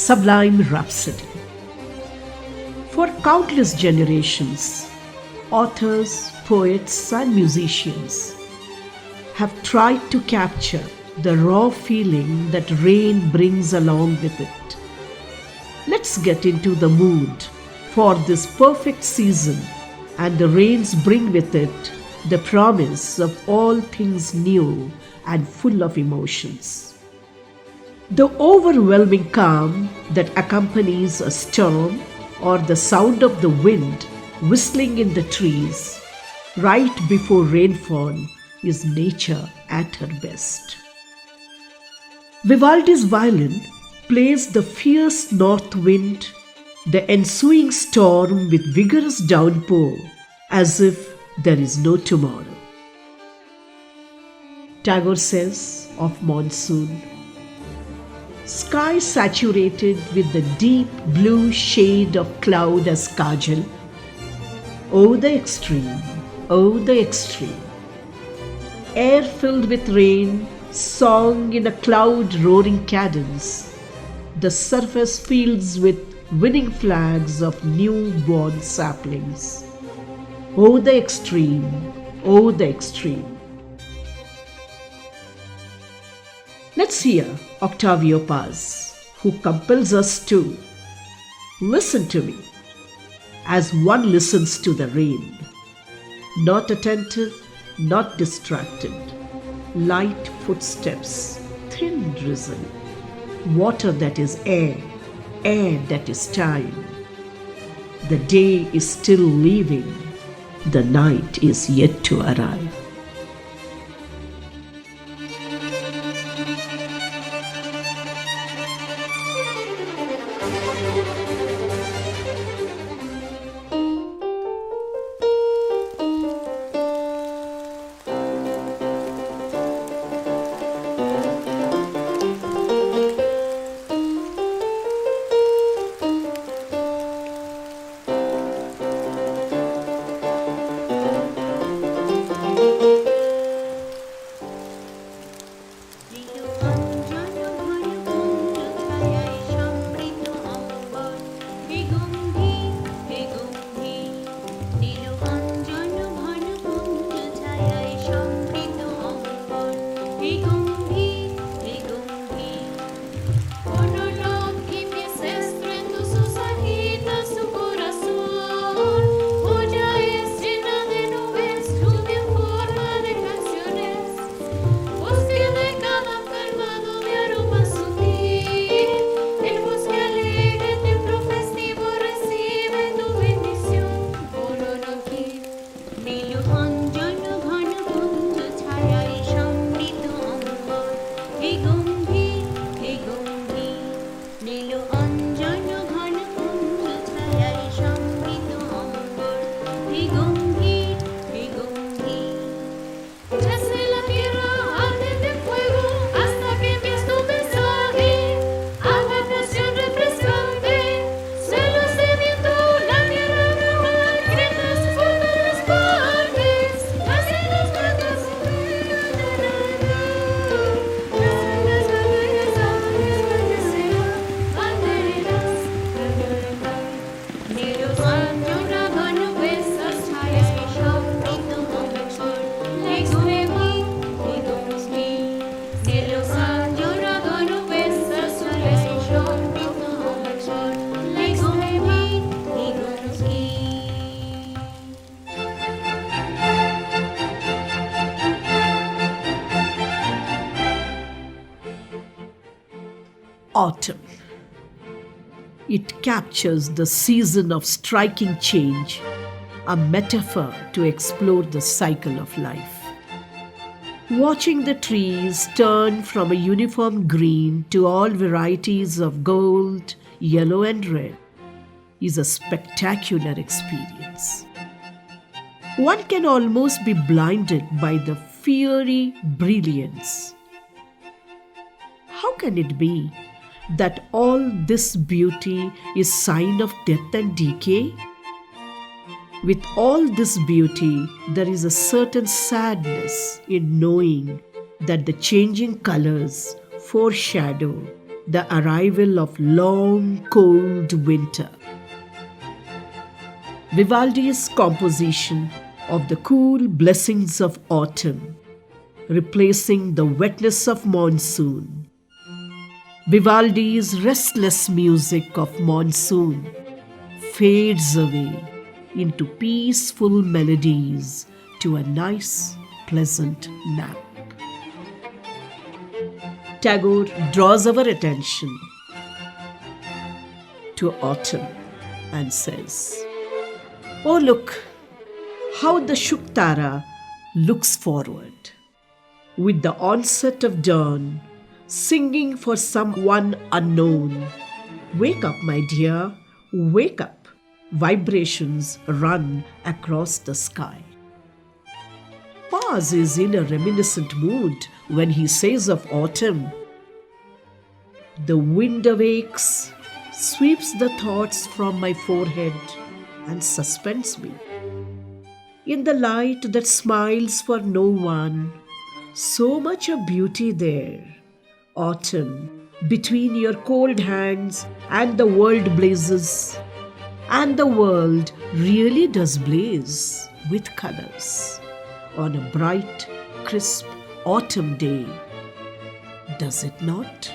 Sublime Rhapsody. For countless generations, authors, poets, and musicians have tried to capture the raw feeling that rain brings along with it. Let's get into the mood for this perfect season, and the rains bring with it the promise of all things new and full of emotions. The overwhelming calm that accompanies a storm, or the sound of the wind whistling in the trees right before rainfall, is nature at her best. Vivaldi's violin plays the fierce north wind, the ensuing storm with vigorous downpour, as if there is no tomorrow. Tagore says of monsoon, sky saturated with the deep blue shade of cloud as kajal. Oh, the extreme, oh, the extreme. Air filled with rain, song in a cloud roaring cadence. The surface fields with winning flags of new-born saplings. Oh, the extreme, oh, the extreme. Let's hear Octavio Paz, who compels us to listen to me as one listens to the rain. Not attentive, not distracted. Light footsteps, thin drizzle. Water that is air, air that is time. The day is still leaving, the night is yet to arrive. Autumn. It captures the season of striking change, a metaphor to explore the cycle of life. Watching the trees turn from a uniform green to all varieties of gold, yellow, and red is a spectacular experience. One can almost be blinded by the fiery brilliance. How can it be that all this beauty is sign of death and decay? With all this beauty, there is a certain sadness in knowing that the changing colors foreshadow the arrival of long, cold winter. Vivaldi's composition of the cool blessings of autumn, replacing the wetness of monsoon. Vivaldi's restless music of monsoon fades away into peaceful melodies to a nice, pleasant nap. Tagore draws our attention to autumn and says, "Oh, look how the Shuktara looks forward, with the onset of dawn, singing for someone unknown. Wake up, my dear, wake up." Vibrations run across the sky. Paz is in a reminiscent mood when he says of autumn, "The wind awakes, sweeps the thoughts from my forehead and suspends me. In the light that smiles for no one, so much of beauty there. Autumn, between your cold hands and the world blazes, and the world really does blaze with colors on a bright, crisp autumn day, does it not?"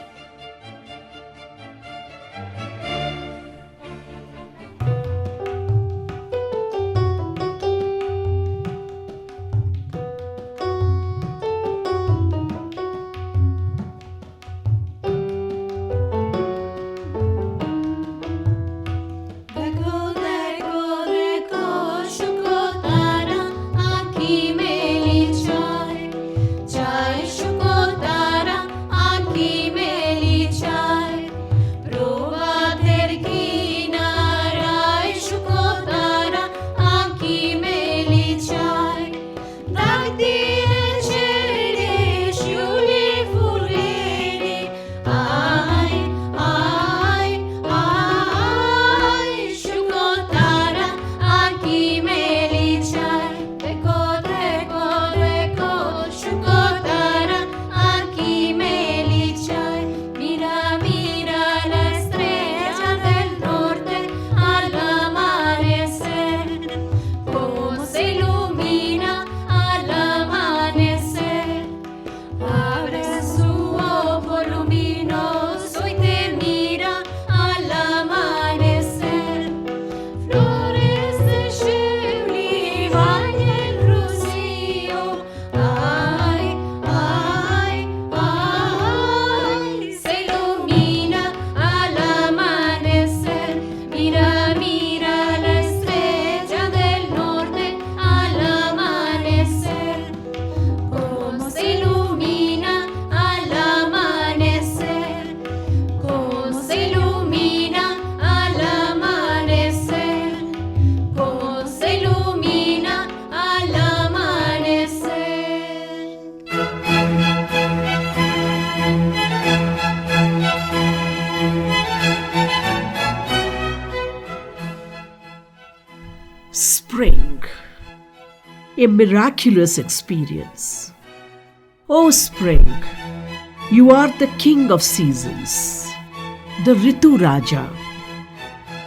Spring, a miraculous experience. O spring, you are the king of seasons, the Ritu Raja.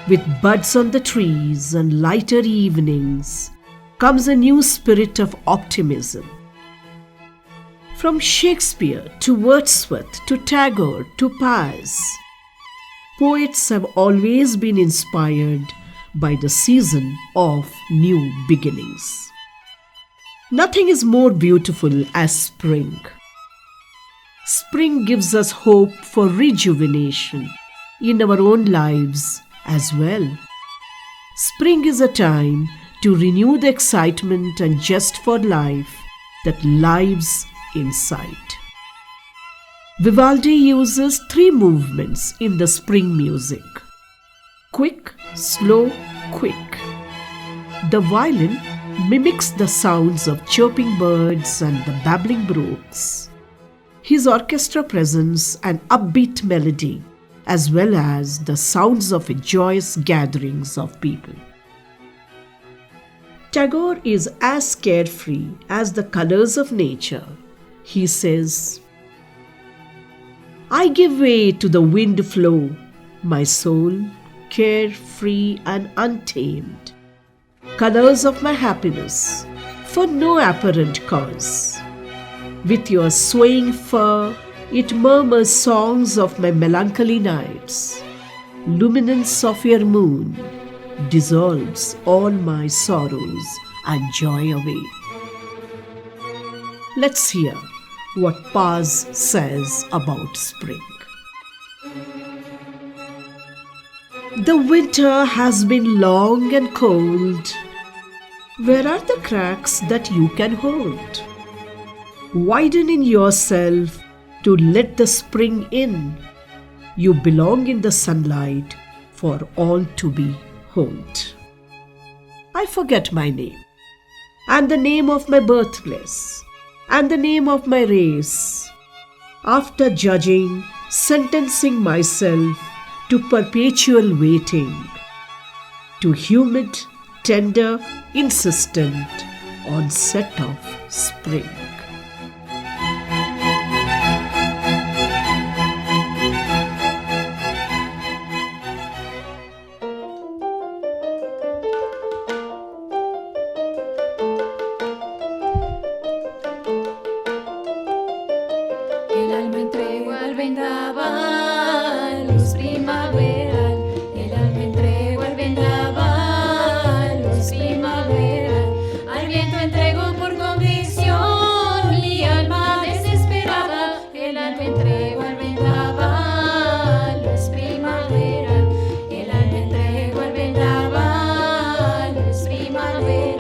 With buds on the trees and lighter evenings comes a new spirit of optimism. From Shakespeare to Wordsworth to Tagore to Paz, poets have always been inspired by the season of new beginnings. Nothing is more beautiful as spring. Spring gives us hope for rejuvenation in our own lives as well. Spring is a time to renew the excitement and zest for life that lives in sight. Vivaldi uses 3 movements in the spring music: quick, slow, quick. The violin mimics the sounds of chirping birds and the babbling brooks. His orchestra presents an upbeat melody as well as the sounds of joyous gatherings of people. Tagore is as carefree as the colors of nature. He says, I give way to the wind flow, my soul carefree and untamed. Colors of my happiness, for no apparent cause. With your swaying fur, it murmurs songs of my melancholy nights. Luminance of your moon dissolves all my sorrows and joy away. Let's hear what Paz says about spring. The winter has been long and cold. Where are the cracks that you can hold? Widen in yourself to let the spring in. You belong in the sunlight for all to behold. I forget my name, and the name of my birthplace, and the name of my race. After judging, sentencing myself to perpetual waiting, to humid, tender, insistent onset of spring. El alma entrego al vendaval, luz primaveral. El alma entrego al vendaval, luz primaveral. Al viento entrego por convicción mi alma desesperada. El alma entrego al vendaval, luz primaveral. El alma entrego al vendaval, luz primaveral.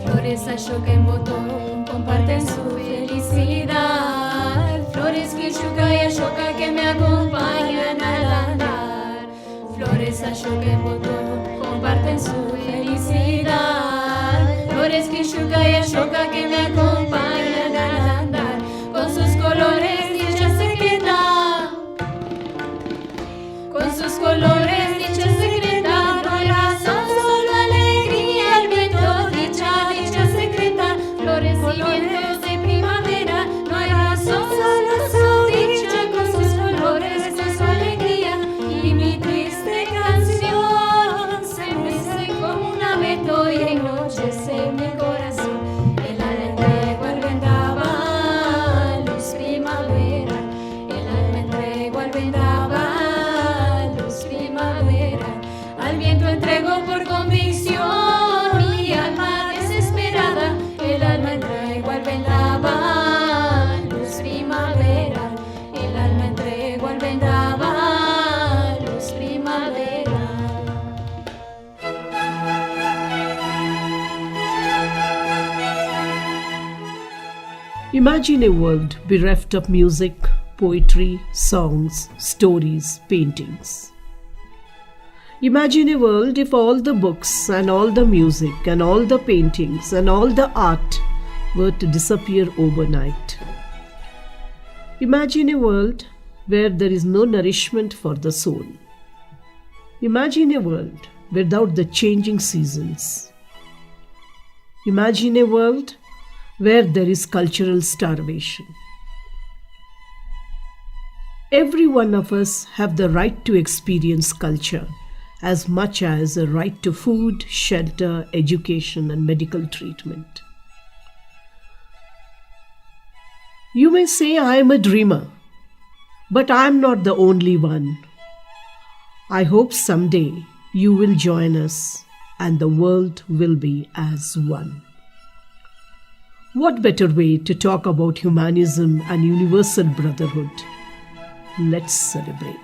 Flores a choca en botón comparten su felicidad. Flores que choca y a choca que me acompañan al andar. Flores a choca en botón comparten su felicidad. Flores que choca y a choca que me acompañan al andar. Con sus colores dicha secreta. Con sus colores dicha secreta. No hay razón, solo alegría. El viento dicha secreta. Flores y vientos de primavera. No hay razón, solo su dicha. Con sus colores con su alegría. Y mi triste canción se mece como un abeto y ennochece mi corazón. El alma entrego al vendaval, luz primavera. El alma entrego al vendaval, luz primavera. Al viento entrego por convicción mi alma desesperada. El alma entrego al vendaval, luz primavera. El alma entrego al vendaval, luz primavera. Imagine a world bereft of music, poetry, songs, stories, paintings. Imagine a world if all the books and all the music and all the paintings and all the art were to disappear overnight. Imagine a world where there is no nourishment for the soul. Imagine a world without the changing seasons. Imagine a world where there is cultural starvation. Every one of us have the right to experience culture as much as a right to food, shelter, education, and medical treatment. You may say I am a dreamer, but I am not the only one. I hope someday you will join us and the world will be as one. What better way to talk about humanism and universal brotherhood? Let's celebrate.